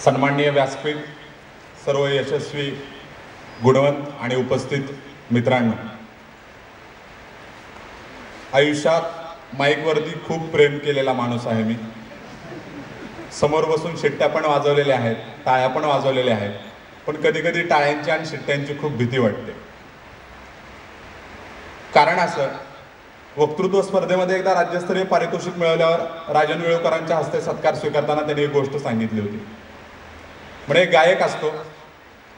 सन्माननीय व्यासपीठ, सर्व यशस्वी गुणवंत आणि उपस्थित मित्रांनो, आयुष्यात माईकवरती खूप प्रेम केलेला माणूस आहे मी. समोर बसून शिट्ट्या पण वाजवलेल्या आहेत, टाळ्या पण वाजवलेल्या आहेत, पण कधी कधी टाळ्यांची आणि शिट्ट्यांची खूप भीती वाटते. कारण असं, वक्तृत्व स्पर्धेमध्ये एकदा राज्यस्तरीय पारितोषिक मिळवल्यावर राजन वेळुकरांच्या हस्ते सत्कार स्वीकारताना त्यांनी एक गोष्ट सांगितली होती. म्हणजे एक गायक असतो,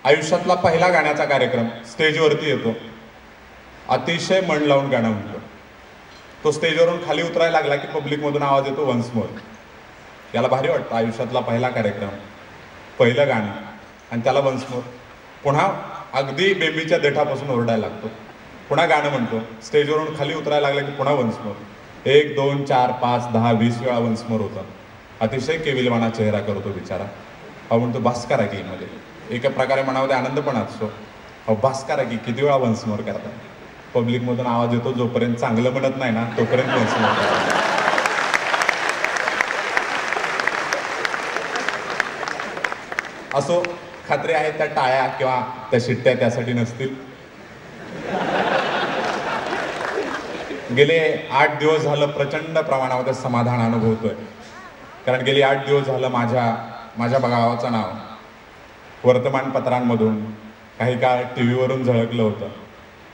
आयुष्यातला पहिला गाण्याचा कार्यक्रम, स्टेजवरती येतो, अतिशय मन लावून गाणं म्हणतो. तो स्टेजवरून खाली उतरायला लागला की पब्लिकमधून आवाज येतो, वन्स मोर. याला भारी वाटतं, आयुष्यातला पहिला कार्यक्रम, पहिलं गाणं, आणि त्याला वन्स मोर. पुन्हा अगदी बेंबीच्या देठापासून ओरडायला लागतो, पुन्हा गाणं म्हणतो, स्टेजवरून खाली उतरायला लागला की पुन्हा वन्स मोर. 1 2 4 5 10 20 वेळा वन्स मोर होतं. अतिशय केविलवाणा चेहरा करतो बिचारा. हा म्हणतो भास्करा की मध्ये एका प्रकारे म्हणावं आनंद पण असतो. अहो भास्करा की किती वेळा वन्स मोर करतात. पब्लिकमधून आवाज येतो, जोपर्यंत चांगलं म्हणत नाही ना तोपर्यंत वन्स मोर करतात. असो, खात्री आहे त्या टाळ्या किंवा त्या शिट्ट्या त्यासाठी नसतील. गेले 8 दिवस झालं प्रचंड प्रमाणामध्ये समाधान अनुभवतोय. कारण गेली 8 दिवस झालं माझ्या गावाचं नाव वर्तमानपत्रांमधून, काही काळ टी व्हीवरून झळकलं होतं.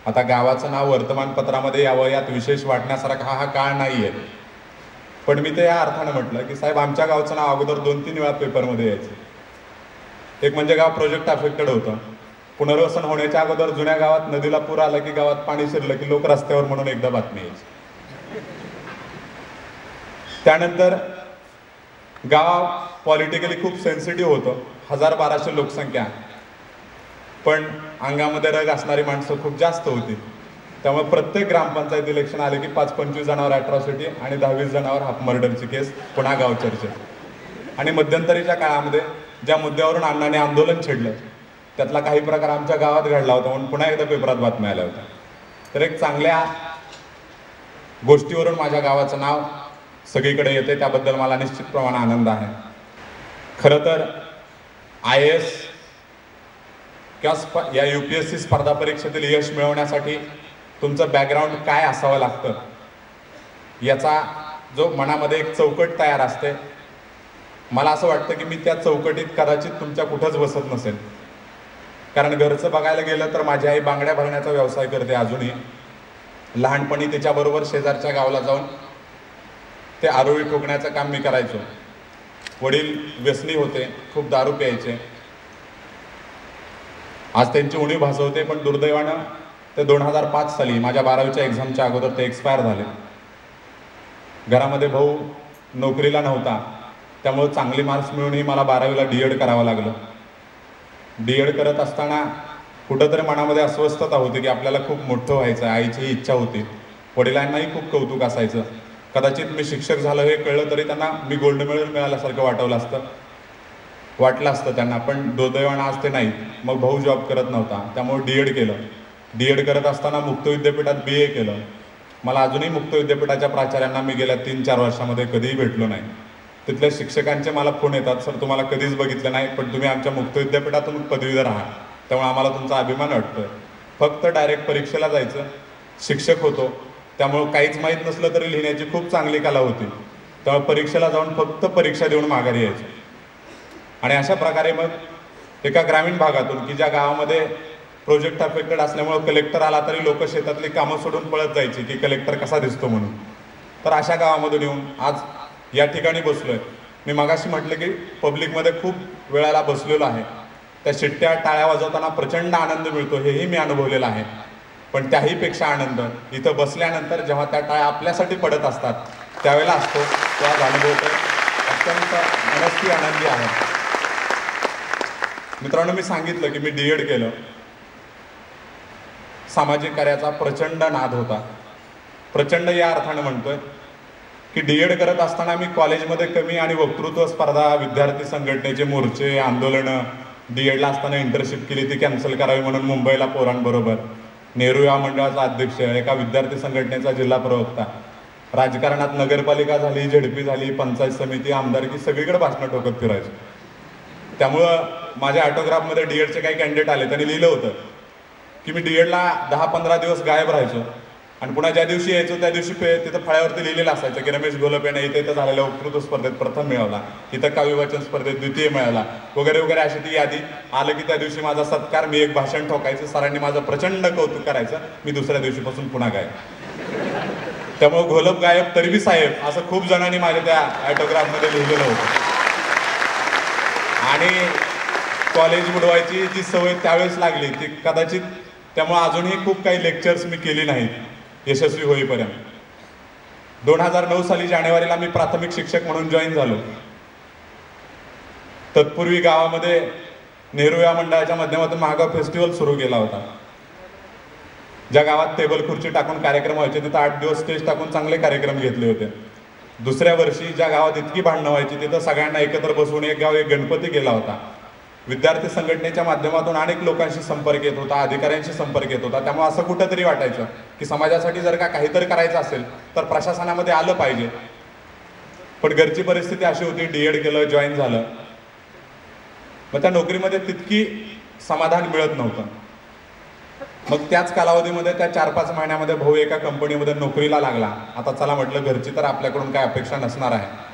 आता गावाचं नाव वर्तमानपत्रामध्ये यावं यात विशेष वाटण्यासारखा हा काळ नाही आहे. पण मी ते या अर्थानं म्हटलं की साहेब, आमच्या गावचं नाव अगोदर 2-3 वेळा पेपरमध्ये यायचं. एक म्हणजे गाव प्रोजेक्ट अफेक्टेड होतं. पुनर्वसन होण्याच्या अगोदर जुन्या गावात नदीला पूर आला की गावात पाणी शिरलं की लोक रस्त्यावर म्हणून एकदा बातमी यायची. त्यानंतर गाव पॉलिटिकली खूप सेन्सिटिव्ह होतं, 1000-1200 लोकसंख्या, पण अंगामध्ये रग असणारी माणसं खूप जास्त होती. त्यामुळे प्रत्येक ग्रामपंचायत इलेक्शन आले की 5-25 जणांवर अॅट्रॉसिटी आणि 10-20 जणांवर हाफ मर्डरची केस पुन्हा गाव चर्चेत. आणि मध्यंतरीच्या काळामध्ये ज्या मुद्द्यावरून अण्णांनी आंदोलन छेडलं त्यातला काही प्रकार आमच्या गावात घडला होता म्हणून पुन्हा एकदा पेपरात बातम्या आल्या होत्या. तर एक चांगल्या गोष्टीवरून माझ्या गावाचं नाव सगळीकडे येते, त्याबद्दल मला निश्चित प्रमाणात आनंद आहे. खरं तर IAS किंवा या UPSC स्पर्धा परीक्षेतील यश मिळवण्यासाठी तुमचं बॅकग्राऊंड काय असावं लागतं याचा जो मनामध्ये एक चौकट तयार असते, मला असं वाटतं की मी त्या चौकटीत कदाचित तुमच्या कुठंच बसत नसेल. कारण घरचं बघायला गेलं तर माझी आई बांगड्या भरण्याचा व्यवसाय करते अजूनही. लहानपणी तिच्याबरोबर शेजारच्या गावाला जाऊन ते आरोळी ठोकण्याचं काम मी करायचो. वडील व्यसनी होते, खूप दारू प्यायचे. आज त्यांची उणीव भासवते, पण दुर्दैवानं ते 2005 साली माझ्या 12वीच्या एक्झामच्या अगोदर ते एक्सपायर झाले. घरामध्ये भाऊ नोकरीला नव्हता, त्यामुळे चांगले मार्क्स मिळूनही मला 12वीला D.Ed करावं लागलं. D.Ed करत असताना कुठंतरी मनामध्ये अस्वस्थता होती की आपल्याला खूप मोठं व्हायचं, आईचीही इच्छा होती, वडिलांनाही खूप कौतुक असायचं. कदाचित मी शिक्षक झालो हे कळलं तरी त्यांना मी गोल्ड मेडल मिळाल्यासारखं वाटलं असतं त्यांना, पण दुर्दैवानं आज ते नाही. मग भाऊ जॉब करत नव्हता, त्यामुळे D.Ed केलं. D.Ed करत असताना मुक्त विद्यापीठात BA केलं. मला अजूनही मुक्त विद्यापीठाच्या प्राचार्यांना मी गेल्या 3-4 वर्षामध्ये कधीही भेटलो नाही. तिथल्या शिक्षकांचे मला फोन येतात, सर तुम्हाला कधीच बघितलं नाही, पण तुम्ही आमच्या मुक्त विद्यापीठातून पदवीधर आहात, त्यामुळे आम्हाला तुमचा अभिमान वाटतोय. फक्त डायरेक्ट परीक्षेला जायचं, शिक्षक होतो त्यामुळे काहीच माहीत नसलं तरी लिहिण्याची खूप चांगली कला होती. त्यामुळे परीक्षेला जाऊन फक्त परीक्षा देऊन माघारी यायचं. आणि अशा प्रकारे मग एका ग्रामीण भागातून की ज्या गावामध्ये प्रोजेक्ट अफेक्टेड असल्यामुळे कलेक्टर आला तरी लोक शेतातली कामं सोडून पळत जायची की कलेक्टर कसा दिसतो म्हणून. तर अशा गावामधून येऊन आज या ठिकाणी बसलोय. मी मगाशी म्हटलं की पब्लिकमध्ये खूप वेळाला बसलेलो आहे. त्या शिट्ट्या टाळ्या वाजवताना प्रचंड आनंद मिळतो, हेही मी अनुभवलेलं आहे. पण त्याहीपेक्षा आनंद इथं बसल्यानंतर जेव्हा त्या टाळ्या आपल्यासाठी पडत असतात त्यावेळेला असतो, तेव्हा अनुभवतोय. अत्यंत मनस्वी आनंदी आहे. मित्रांनो, मी सांगितलं की मी D.Ed केलं. सामाजिक कार्याचा प्रचंड नाद होता. प्रचंड या अर्थानं म्हणतोय की D.Ed करत असताना मी कॉलेजमध्ये कमी आणि वक्तृत्व स्पर्धा, विद्यार्थी संघटनेचे मोर्चे, आंदोलनं, D.Edला असताना इंटर्नशिप केली ती कॅन्सल करावी म्हणून मुंबईला पोरांबरोबर, नेहरू या मंडळाचा अध्यक्ष, एका विद्यार्थी संघटनेचा जिल्हा प्रवक्ता, राजकारणात नगरपालिका झाली, झेडपी झाली, पंचायत समिती, आमदारकी, सगळीकडे भाषणं ठोकत फिरायचं. त्यामुळं माझ्या ऑटोग्राफमध्ये डीएडचे काही कॅन्डिडेट आले, त्यांनी लिहिलं होतं की मी डीएडला 10-15 दिवस गायब राहायचो आणि पुन्हा ज्या दिवशी यायचो त्या दिवशी तिथं फळ्यावरती लिहिलेलं असायचं की रमेश घोलप याने इथं झालेल्या वक्तृत्व स्पर्धेत प्रथम मिळवला, इथं काव्यवाचन स्पर्धेत द्वितीय मिळाला वगैरे वगैरे, अशी ती यादी आलं की त्या दिवशी माझा सत्कार, मी एक भाषण ठोकायचं, सरांनी माझं प्रचंड कौतुक करायचं, मी दुसऱ्या दिवशीपासून पुन्हा गायब. त्यामुळे घोलप गायब तरी बी साहेब असं खूप जणांनी माझ्या त्या ऑटोग्राफमध्ये लिहिलेलं होतं. आणि कॉलेज बुडवायची जी सवय त्यावेळेस लागली ती कदाचित, त्यामुळे अजूनही खूप काही लेक्चर्स मी केली नाहीत यशस्वी होईपर्यंत. 2009 साली जानेवारीला मी प्राथमिक शिक्षक म्हणून जॉईन झालो. तत्पूर्वी गावामध्ये नेहरू या मंडळाच्या माध्यमातून महागाव फेस्टिवल सुरू केला होता. ज्या गावात टेबल खुर्ची टाकून कार्यक्रम व्हायचे तिथं 8 दिवस स्टेज टाकून चांगले कार्यक्रम घेतले होते. दुसऱ्या वर्षी ज्या गावात इतकी भांडणं व्हायची तिथं सगळ्यांना एकत्र बसवून एक गाव एक गणपती केला होता. विद्यार्थी संघटनेच्या माध्यमातून अनेक लोकांशी संपर्क येत होता, अधिकाऱ्यांशी संपर्क येत होता. त्यामुळे असं कुठंतरी वाटायचं की समाजासाठी जर का काहीतरी करायचं असेल तर प्रशासनामध्ये आलं पाहिजे. पण घरची परिस्थिती अशी होती, डीएड केलं, जॉईन झालं, मग त्या नोकरीमध्ये तितकी समाधान मिळत नव्हतं. मग त्याच कालावधीमध्ये त्या 4-5 महिन्यामध्ये भाऊ एका कंपनीमध्ये नोकरीला लागला. आता चला म्हटलं, घरची तर आपल्याकडून काय अपेक्षा नसणार आहे,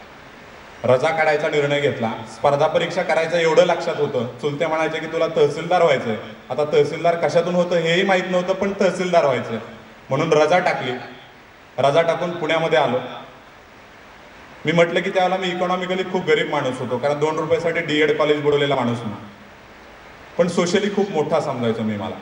रजा काढायचा निर्णय घेतला. स्पर्धा परीक्षा करायचं एवढं लक्षात होतं. चुलते म्हणायचे की तुला तहसीलदार व्हायचंय. आता तहसीलदार कशातून होतं हेही माहीत नव्हतं, पण तहसीलदार व्हायचंय म्हणून रजा टाकली. रजा टाकून पुण्यामध्ये आलो. मी म्हटलं की त्यावेळेला मी इकॉनॉमिकली खूप गरीब माणूस होतो, कारण 2 रुपयासाठी डीएड कॉलेज बुडवलेला माणूस ना, पण सोशली खूप मोठा समजायचो मी मला.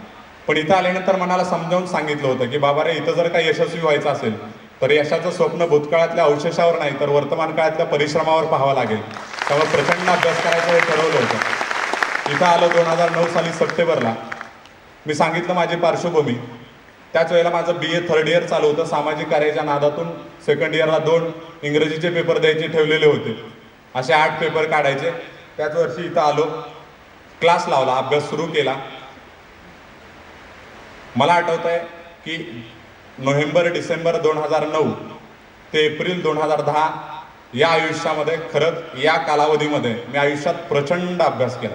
पण इथं आल्यानंतर मनाला समजावून सांगितलं होतं की बाबा रे, इथं जर काही यशस्वी व्हायचं असेल तर यशाचं स्वप्न भूतकाळातल्या अवशेषावर नाही तर वर्तमान काळातल्या परिश्रमावर पाहावं लागेल. त्यामुळे प्रचंड अभ्यास करायचं हे ठरवलं होतं. इथं आलो 2009 साली सप्टेंबरला. मी सांगितलं माझी पार्श्वभूमी. त्याच वेळेला माझं BA 3rd इयर चालू होतं. सामाजिक कार्याच्या नादातून 2nd इयरला 2 इंग्रजीचे पेपर द्यायचे ठेवलेले होते. असे 8 पेपर काढायचे. त्याच वर्षी इथं आलो, क्लास लावला, अभ्यास सुरू केला. मला आठवत आहे की नोव्हेंबर-डिसेंबर 2009 ते एप्रिल 2010 या आयुष्यामध्ये, खरंच या कालावधीमध्ये मी आयुष्यात प्रचंड अभ्यास केला.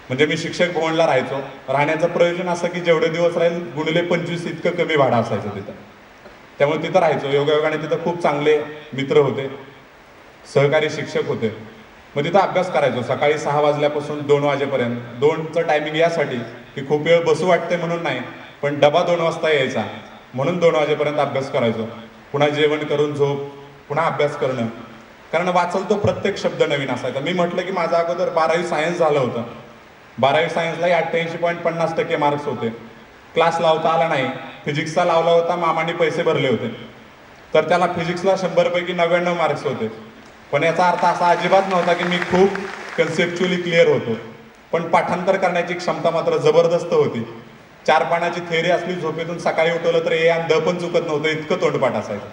म्हणजे मी शिक्षक भवनला राहायचो. राहण्याचं प्रयोजन असं की जेवढे दिवस राहील गुणिले 25 इतकं कमी भाडं असायचं तिथं. त्यामुळे तिथं राहायचो. योगायोगाने तिथं खूप चांगले मित्र होते, सहकारी शिक्षक होते. मग तिथं अभ्यास करायचो सकाळी 6 वाजल्यापासून 2 वाजेपर्यंत. 2चं टायमिंग यासाठी की खूप वेळ बसू वाटते म्हणून नाही, पण डबा 2 वाजता यायचा म्हणून 2 वाजेपर्यंत अभ्यास करायचो. पुन्हा जेवण करून झोप, पुन्हा अभ्यास करणं, कारण वाचल तो प्रत्येक शब्द नवीन असायचा. मी म्हटलं की माझा अगोदर 12वी सायन्स झालं होतं. 12वी सायन्सलाही 88.50% मार्क्स होते. क्लास लावता आला नाही. फिजिक्सचा लावला होता, मामांनी पैसे भरले होते, तर त्याला फिजिक्सला 100 पैकी 99 मार्क्स होते. पण याचा अर्थ असा अजिबात नव्हता की मी खूप कन्सेप्च्युअली क्लिअर होतो, पण पाठांतर करण्याची क्षमता मात्र जबरदस्त होती. 4 पानाची थेअरी असली, झोपेतून सकाळी उठवलं तर ए आणि द पण चुकत नव्हतं, इतकं तोंडपाठ असायचं.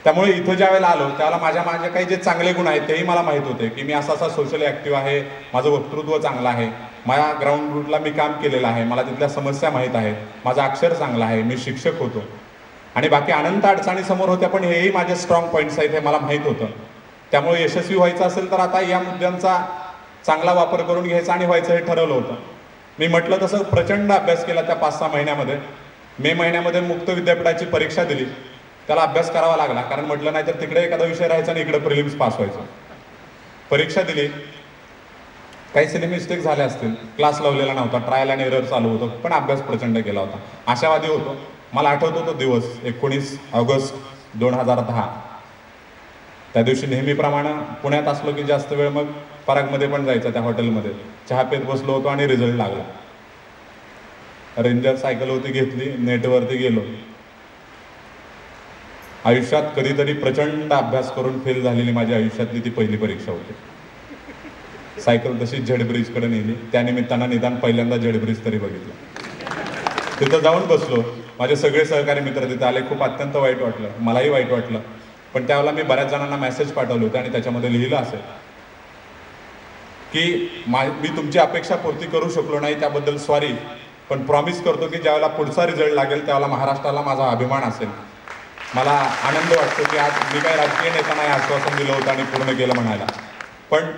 त्यामुळे इथं ज्या वेळेला आलो त्यावेळेला माझे काही जे चांगले गुण आहेत तेही मला माहीत होते की मी असा सोशली ॲक्टिव्ह आहे, माझं वक्तृत्व चांगलं आहे, माझ्या ग्राउंड रूटला मी काम केलेलं आहे, मला तिथल्या समस्या माहीत आहेत, माझं अक्षर चांगलं आहे, मी शिक्षक होतो आणि बाकी अनंत अडचणी समोर होत्या, पण हेही माझे स्ट्रॉंग पॉईंट्स आहेत हे मला माहीत होतं. त्यामुळे यशस्वी व्हायचं असेल तर आता या मुद्द्यांचा चांगला वापर करून घ्यायचा आणि व्हायचं हे ठरवलं होतं. मी म्हटलं तसं प्रचंड अभ्यास केला त्या 5-6 महिन्यामध्ये. मे महिन्यामध्ये मुक्त विद्यापीठाची परीक्षा दिली. त्याला अभ्यास करावा लागला, कारण म्हटलं नाही तर तिकडे एखादा विषय राहायचा आणि इकडे प्रिलिम्स पास व्हायचं. परीक्षा दिली. काही सिली मिस्टेक झाल्या असतील, क्लास लावलेला नव्हता, ट्रायल अँड एरर चालू होतं, पण अभ्यास प्रचंड केला होता. आशावादी होतो. मला आठवतो तो दिवस 19 ऑगस्ट 2010. त्या दिवशी नेहमीप्रमाणे पुण्यात असलो की जास्त वेळ मग परागमध्ये पण जायचं, त्या हॉटेलमध्ये चहा पेत बसलो होतो आणि रिझल्ट लागला. रेंजर सायकल होती, घेतली, नेटवरती गेलो. आयुष्यात कधीतरी प्रचंड अभ्यास करून फेल झालेली माझी आयुष्यातली ती पहिली परीक्षा होती. सायकल तशी झेडब्रिजकडे नेली. त्यानिमित्तानं निदान पहिल्यांदा झेडब्रिज तरी बघितलं. तिथं जाऊन बसलो. माझे सगळे सहकारी मित्र तिथे आले. खूप अत्यंत वाईट वाटलं, मलाही वाईट वाटलं. पण त्यावेळेला मी बऱ्याच जणांना मेसेज पाठवले होते आणि त्याच्यामध्ये लिहिलं असेल की मी तुमची अपेक्षा पूर्ती करू शकलो नाही, त्याबद्दल सॉरी, पण प्रॉमिस करतो की ज्यावेळेला पुढचा रिझल्ट लागेल त्यावेळेला महाराष्ट्राला माझा अभिमान असेल. मला आनंद वाटतो की आज मी काही राजकीय नेता नाही आश्वासन दिलं होतं आणि पूर्ण केलं म्हणायला, पण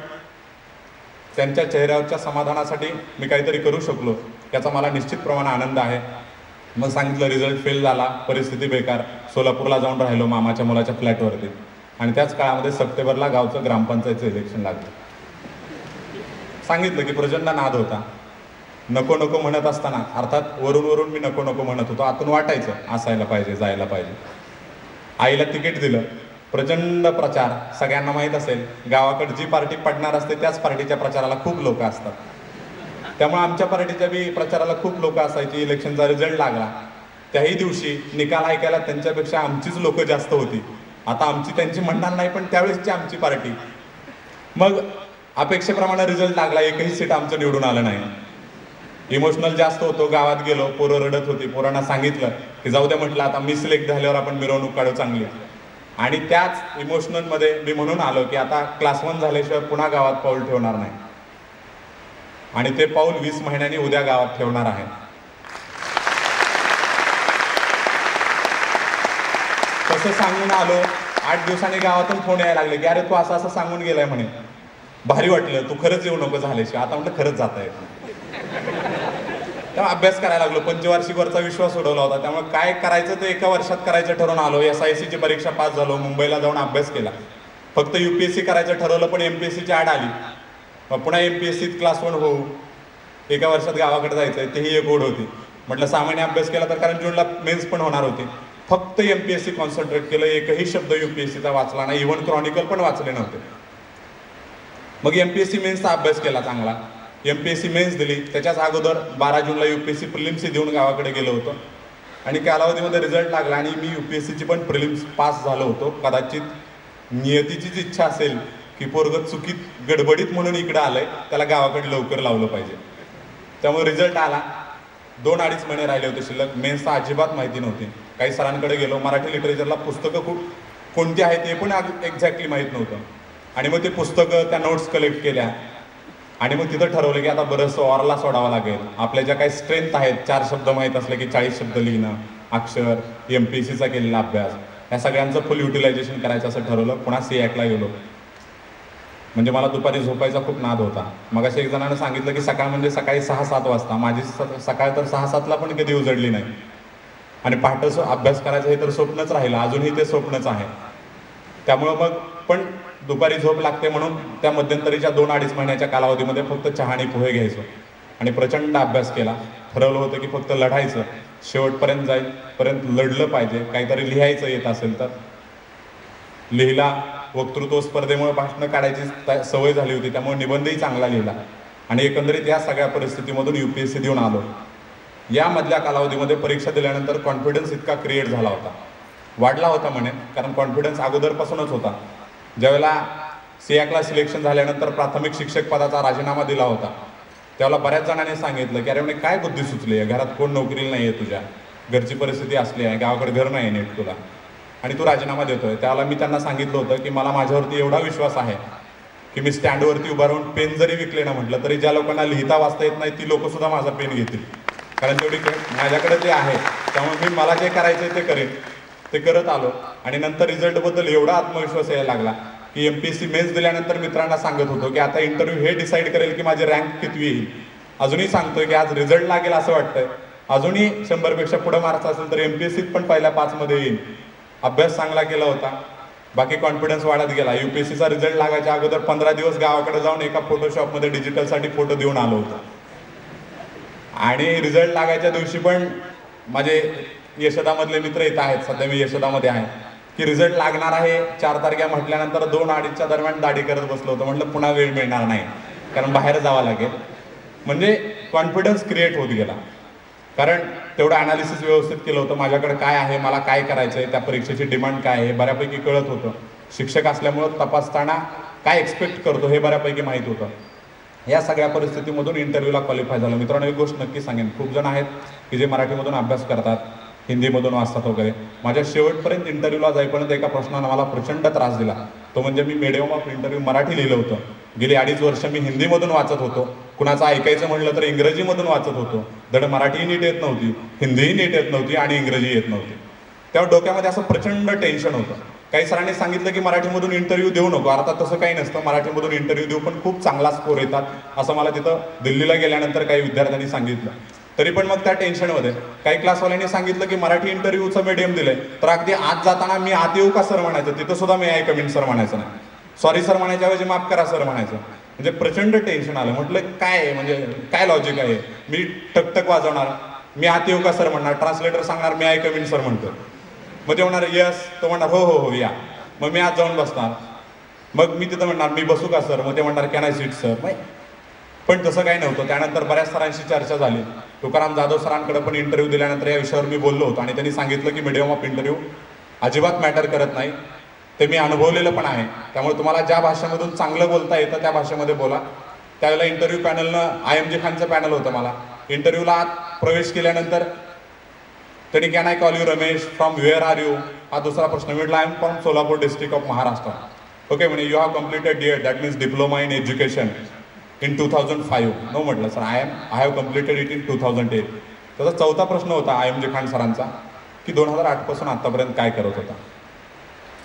त्यांच्या चेहऱ्यावरच्या समाधानासाठी मी काहीतरी करू शकलो याचा मला निश्चित प्रमाणात आनंद आहे. मग सांगितलं रिझल्ट फेल झाला, परिस्थिती बेकार, सोलापूरला जाऊन राहिलो मामाच्या मुलाच्या फ्लॅटवरती. आणि त्याच काळामध्ये सप्टेंबरला गावचं ग्रामपंचायतचं इलेक्शन लागलं. सांगितलं की प्रचंड नाद होता. नको नको म्हणत असताना, अर्थात वरून वरून मी नको नको म्हणत होतो, आतून वाटायचं असायला पाहिजे, जायला पाहिजे. आईला तिकीट दिलं, प्रचंड प्रचार. सगळ्यांना माहीत असेल गावाकडे जी पार्टी पडणार असते त्याच पार्टीच्या प्रचाराला खूप लोक असतात. त्यामुळे आमच्या पार्टीच्या बी प्रचाराला खूप लोक असायची. इलेक्शनचा रिझल्ट लागला त्याही दिवशी निकाल ऐकायला त्यांच्यापेक्षा आमचीच लोक जास्त होती. आता आमची त्यांची म्हणणार नाही, पण त्यावेळेसची आमची पार्टी. मग अपेक्षेप्रमाणे रिझल्ट लागला, एकही सीट आमचं निवडून आलं नाही. इमोशनल जास्त होतो. गावात गेलो, पोरं रडत होती. पोरांना सांगितलं की जाऊ द्या, म्हटलं आता मी सिलेक्ट झाल्यावर आपण मिरवणूक काढू चांगली. आणि त्याच इमोशनलमध्ये मी म्हणून आलो की आता क्लास 1 झाल्याशिवाय पुन्हा गावात पाऊल ठेवणार नाही. आणि ते पाऊल 20 महिन्यांनी उद्या गावात ठेवणार आहे. तसं सांगून आलो. 8 दिवसांनी गावातून फोन यायला लागले की अरे तू असं असं सांगून गेलाय म्हणे. भारी वाटलं, तू खरंच येऊ नको झाल्याशिवाय. आता म्हटलं खरंच जाता येत नाही. तेव्हा अभ्यास करायला लागलो. पंचवार्षिकवरचा विश्वास उडवला होता. त्यामुळे काय करायचं ते एका वर्षात करायचं ठरवून आलो. SICची परीक्षा पास झालो. मुंबईला जाऊन अभ्यास केला. फक्त UPSC करायचं ठरवलं, पण MPSCची ॲड आली. मग पुन्हा MPSCत क्लास 1 होऊ, एका वर्षात गावाकडे जायचं आहे, तेही एक ओढ होती. म्हटलं 6 महिने अभ्यास केला तर, कारण जूनला मेन्स पण होणार होती. फक्त MPSC कॉन्सन्ट्रेट केलं. एकही शब्द UPSCचा वाचला नाही. इव्हन क्रॉनिकल पण वाचले नव्हते. मग MPSC मेन्सचा अभ्यास केला चांगला. MPSC मेन्स दिली. त्याच्याच अगोदर 12 जूनला UPSC प्रिलिम्स देऊन गावाकडे गेलो होतो. आणि कालावधीमध्ये रिझल्ट लागला आणि मी UPSCची पण प्रिलिम्स पास झालो होतो. कदाचित नियतीचीच इच्छा असेल की पोरगं चुकीत गडबडीत म्हणून इकडं आलंय, त्याला गावाकडे लवकर लावलं पाहिजे. त्यामुळे रिझल्ट आला. 2-2.5 महिने राहिले होते शिल्लक. मेन्सचा अजिबात माहिती नव्हती. काही सरांकडे गेलो. मराठी लिटरेचरला पुस्तकं कोणती आहेत ते पण एक्झॅक्टली माहीत नव्हतं. आणि मग ते पुस्तकं, त्या नोट्स कलेक्ट केल्या. आणि मग तिथं ठरवलं की आता बरंचसं ओरला सोडावं लागेल. आपल्या ज्या काही स्ट्रेंथ आहेत, 4 शब्द माहीत असले की 40 शब्द लिहिणं, अक्षर, MPSCचा केलेला अभ्यास, या सगळ्यांचं फुल युटिलायझेशन करायचं असं ठरवलं. पुन्हा CACला गेलो. म्हणजे मला दुपारी झोपायचा खूप नाद होता. मग अशा एक जणांना सांगितलं की सकाळ म्हणजे सकाळी 6-7 वाजता. माझी सकाळ तर 6-7ला पण कधी उजडली नाही. आणि पहाटे अभ्यास करायचं हे तर स्वप्नच राहिलं. अजूनही ते स्वप्नच आहे. त्यामुळं मग पण दुपारी झोप लागते म्हणून त्या मध्यंतरीच्या 2-2.5 महिन्याच्या कालावधीमध्ये फक्त चहा आणि पोहे घ्यायचो. आणि प्रचंड अभ्यास केला. ठरवलं होतं की फक्त लढायचं, शेवटपर्यंत जाईपर्यंत लढलं पाहिजे. काहीतरी लिहायचं येत असेल तर लिहिला. वक्तृत्व स्पर्धेमुळे भाषणं काढायची सवय झाली होती. त्यामुळे निबंधही चांगला लिहिला. आणि एकंदरीत या सगळ्या परिस्थितीमधून UPSC देऊन आलो. यामधल्या कालावधीमध्ये परीक्षा दिल्यानंतर कॉन्फिडन्स इतका क्रिएट झाला होता, वाढला होता म्हणे. कारण कॉन्फिडन्स अगोदरपासूनच होता. ज्यावेळेला CACला सिलेक्शन झाल्यानंतर प्राथमिक शिक्षक पदाचा राजीनामा दिला होता, त्यावेळेला बऱ्याच जणांनी सांगितलं की अरे म्हणे काय बुद्धी सुचली आहे, घरात कोण नोकरीला नाही आहे, तुझ्या घरची परिस्थिती असली आहे, गावाकडे घर नाही नीट तुला, आणि तू राजीनामा देतोय. त्यावेळेला मी त्यांना सांगितलं होतं की मला माझ्यावरती एवढा विश्वास आहे की मी स्टँडवरती उभा राहून पेन जरी विकले ना म्हटलं तरी ज्या लोकांना लिहिता वाचता येत नाही ती लोकंसुद्धा माझा पेन घेतील. कारण तेवढी माझ्याकडे ते आहे. त्यामुळे मी मला जे करायचं ते करेन. ते करत आलो. आणि नंतर रिझल्टबद्दल एवढा आत्मविश्वास यायला लागला की MPSC मेन्स दिल्यानंतर मित्रांना सांगत होतो की आता इंटरव्ह्यू हे डिसाईड करेल की माझी रँक किती येईल. अजूनही सांगतोय की आज रिझल्ट लागेल असं वाटतंय. अजूनही 100पेक्षा पुढे मार्क्स असेल तर MPSCत पण पहिल्या 5 मध्ये येईल. अभ्यास चांगला केला होता. बाकी कॉन्फिडन्स वाढत गेला. UPSCचा रिझल्ट लागायच्या अगोदर 15 दिवस गावाकडे जाऊन एका फोटोशॉपमध्ये डिजिटलसाठी फोटो देऊन आलो होतो. आणि रिझल्ट लागायच्या दिवशी पण माझे यशोदामधले मित्र येत आहेत, सध्या मी यशोदामध्ये आहे, की रिझल्ट लागणार आहे 4 तारखेला म्हटल्यानंतर 2-2:30च्या दरम्यान दाढी करत बसलो होतो. म्हटलं पुन्हा वेळ मिळणार नाही, कारण बाहेर जावं लागेल. म्हणजे कॉन्फिडन्स क्रिएट होत गेला. कारण तेवढं ॲनालिसिस व्यवस्थित केलं होतं. माझ्याकडे काय आहे, मला काय करायचं आहे, त्या परीक्षेची डिमांड काय आहे बऱ्यापैकी कळत होतं. शिक्षक असल्यामुळं तपासताना काय एक्सपेक्ट करतो हे बऱ्यापैकी माहीत होतं. या सगळ्या परिस्थितीमधून इंटरव्ह्यूला क्वालिफाय झालं. मित्रांनो, एक गोष्ट नक्की सांगेन, खूप जण आहेत की जे मराठीमधून अभ्यास करतात, हिंदीमधून वाचतात वगैरे. माझ्या शेवटपर्यंत इंटरव्ह्यूला जाईपर्यंत एका प्रश्नानं मला प्रचंड त्रास दिला. तो म्हणजे मी मीडियम ऑफ इंटरव्ह्यू मराठी लिहिलं होतं. गेली 2.5 वर्ष मी हिंदीमधून वाचत होतो. कुणाचं ऐकायचं म्हटलं तर इंग्रजीमधून वाचत होतो. धड मराठीही नीट येत नव्हती, हिंदीही नीट येत नव्हती आणि इंग्रजी येत नव्हती. तेव्हा डोक्यामध्ये असं प्रचंड टेन्शन होतं. काही सरांनी सांगितलं की मराठीमधून इंटरव्ह्यू देऊ नको. अर्थात तसं काही नसतं, मराठीमधून इंटरव्ह्यू देऊ पण खूप चांगला स्कोर येतात असं मला तिथं दिल्लीला गेल्यानंतर काही विद्यार्थ्यांनी सांगितलं. तरी पण मग त्या टेन्शनमध्ये काही क्लासवाल्यांनी सांगितलं की मराठी इंटरव्ह्यूचं मीडियम दिलंय, तर अगदी आत जाताना मी आत येऊ का सर म्हणायचं, तिथं सुद्धा मी आय कमिंग सर म्हणायचं नाही, सॉरी सर म्हणायच्या ऐवजी माफ करा सर म्हणायचं. म्हणजे प्रचंड टेन्शन आलं. म्हटलं काय म्हणजे काय लॉजिक आहे, मी टकटक वाजवणार, मी आत येऊ का सर म्हणणार, ट्रान्सलेटर सांगणार मी आय कमिंग सर म्हणतो, मग ते म्हणणार यस, तो म्हणणार हो हो हो या, मग मी आत जाऊन बसणार, मग मी तिथं म्हणणार मी बसू का सर, मग ते म्हणणार कॅन आय सीट सर. पण तसं काही नव्हतं. त्यानंतर बऱ्याच सरांशी चर्चा झाली. तुकाराम जाधव सरांकडे पण इंटरव्ह्यू दिल्यानंतर या विषयावर मी बोललो होतो आणि त्यांनी सांगितलं की मीडियम ऑफ इंटरव्ह्यू अजिबात मॅटर करत नाही, ते मी अनुभवलेलं पण आहे. त्यामुळे तुम्हाला ज्या भाषेमधून चांगलं बोलता येतं त्या भाषेमध्ये बोला. त्यावेळेला इंटरव्ह्यू पॅनलनं IMG खानचं पॅनल होतं. मला इंटरव्ह्यूला आत प्रवेश केल्यानंतर त्यांनी can I call you Ramesh, from where are you, हा दुसरा प्रश्न. म्हटलं I am from Solapur district of Maharashtra. Okay म्हणे you have completed DED, that means diploma in education in 2005. No म्हटलं sir I have completed it in 2008. त्याचा चौथा प्रश्न होता IMG खान सरांचा की 2008 पासून आतापर्यंत काय करत होता.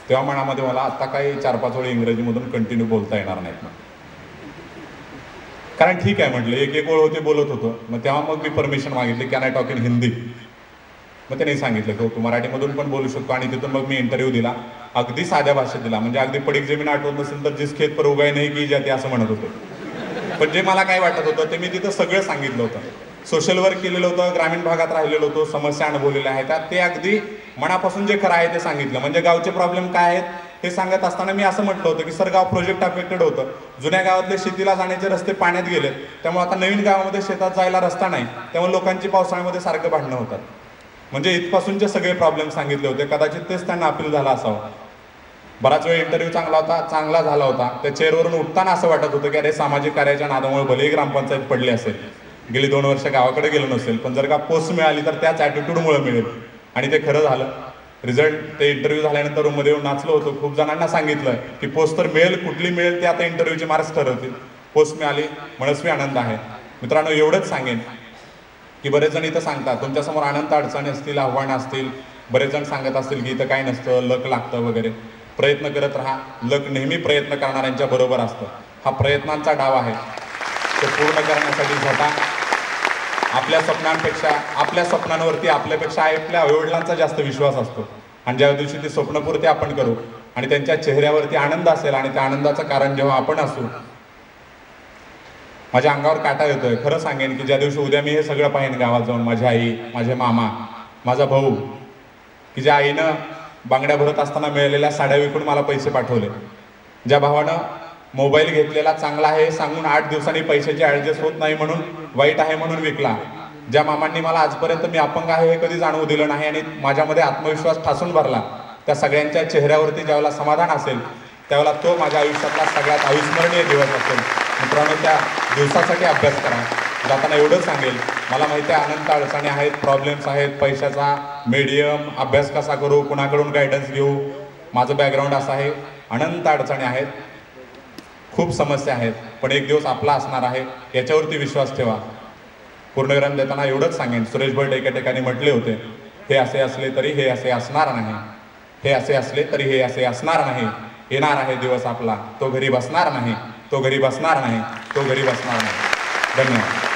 तेव्हा मनामध्ये मला आता काही 4-5 वेळी इंग्रजीमधून कंटिन्यू बोलता येणार नाहीत, कारण ठीक आहे म्हटलं एक ओळ होते बोलत होतो. मग तेव्हा मग मी परमिशन मागितली can I talk in Hindi. मग त्यांनी सांगितलं की तू मराठीमधून पण बोलू शकतो. आणि तिथून मग मी इंटरव्ह्यू दिला, अगदी साध्या भाषेत दिला. म्हणजे अगदी पडीक जमीन आठवत नसेल तर जिस खेत पर उगाय नाही की जाते असं म्हणत होतो. पण जे मला काय वाटत होतं ते मी तिथं सगळं सांगितलं होतं. सोशल वर्क केलेलं होतं, ग्रामीण भागात राहिलेलो होतो, समस्या अनुभवलेल्या आहेत, ते अगदी मनापासून जे खरं आहे ते सांगितलं. म्हणजे गावचे प्रॉब्लेम काय आहेत हे सांगत असताना मी असं म्हटलं होतं की सर गाव प्रोजेक्ट अफेक्टेड होतं, जुन्या गावातले शेतीला जाण्याचे रस्ते पाण्यात गेलेत, त्यामुळे आता नवीन गावामध्ये शेतात जायला रस्ता नाही, त्यामुळे लोकांची पावसाळ्यामध्ये सारखं भांडणं होतात. म्हणजे इथपासूनचे सगळे प्रॉब्लेम सांगितले होते. कदाचित तेच त्यांना अपील झाला असावं. बराच वेळ इंटरव्ह्यू चांगला झाला होता. त्या चेअरवरून उठताना असं वाटत होतं की अरे सामाजिक कार्याच्या नादामुळे भलेही ग्रामपंचायत पडली असेल, गेली 2 वर्ष गावाकडे गेलो नसेल, पण जर का पोस्ट मिळाली तर त्याच ॲटिट्यूडमुळे मिळेल. आणि ते खरं झालं. रिझल्ट ते इंटरव्ह्यू झाल्यानंतर रूममध्ये येऊन नाचलो होतो. खूप जणांना सांगितलं की पोस्ट तर मिळेल, कुठली मिळेल ते आता इंटरव्ह्यूचे मार्क्स ठरवतील. पोस्ट मिळाली, मनस्वी आनंद आहे. मित्रांनो एवढंच सांगेन की बरेच जण इथं सांगतात तुमच्यासमोर अनंत अडचणी असतील, आव्हानं असतील, बरेच जण सांगत असतील की इथं काय नसतं, लक लागतं वगैरे. प्रयत्न करत राहा, लक नेहमी प्रयत्न करणाऱ्यांच्या बरोबर असतं. हा प्रयत्नांचा डाव आहे, तो पूर्ण करण्यासाठी झटा. आपल्या स्वप्नांवरती आपल्यापेक्षा आपल्या आईवडिलांचा जास्त विश्वास असतो. आणि ज्या दिवशी ती स्वप्नपूर्ती आपण करू आणि त्यांच्या चेहऱ्यावरती आनंद असेल आणि त्या आनंदाचं कारण जेव्हा आपण असू, माझ्या अंगावर काटा येतोय. खरं सांगेन की ज्या दिवशी उद्या मी हे सगळं पाहिन गावात जाऊन, माझी आई, माझे मामा, माझा भाऊ, की ज्या आईनं बांगड्या भरत असताना मिळालेल्या साड्या विकून मला पैसे पाठवले, ज्या भावानं मोबाईल घेतलेला चांगला आहे सांगून 8 दिवसांनी पैशाची ॲडजस्ट होत नाही म्हणून वाईट आहे म्हणून विकला, ज्या मामांनी मला आजपर्यंत मी अपंग आहे हे कधी जाणवू दिलं नाही आणि माझ्यामध्ये आत्मविश्वास ठासून भरला, त्या सगळ्यांच्या चेहऱ्यावरती ज्यावेळेला समाधान असेल त्यावेळेला तो माझ्या आयुष्यातला सगळ्यात अविस्मरणीय दिवस असेल. मित्रांनो त्या दिवसासाठी अभ्यास करा. जाताना एवढं सांगेल, मला माहिती आहे अनंत अडचणी आहेत, प्रॉब्लेम्स आहेत, पैशाचा मीडियम, अभ्यास कसा करू, कुणाकडून गायडन्स घेऊ, माझं बॅकग्राऊंड असं आहे, अनंत अडचणी आहेत, खूप समस्या आहेत, पण एक दिवस आपला असणार आहे याच्यावरती विश्वास ठेवा. पूर्णविराम देताना एवढंच सांगेन, सुरेश भट एका ठिकाणी म्हटले होते, हे असे असले तरी हे असे असणार नाही, हे असे असले तरी हे असे असणार नाही, येणार आहे दिवस आपला, तो घरी बसणार नाही, तो घरी बसणार नाही, तो घरी बसणार नाही. धन्यवाद.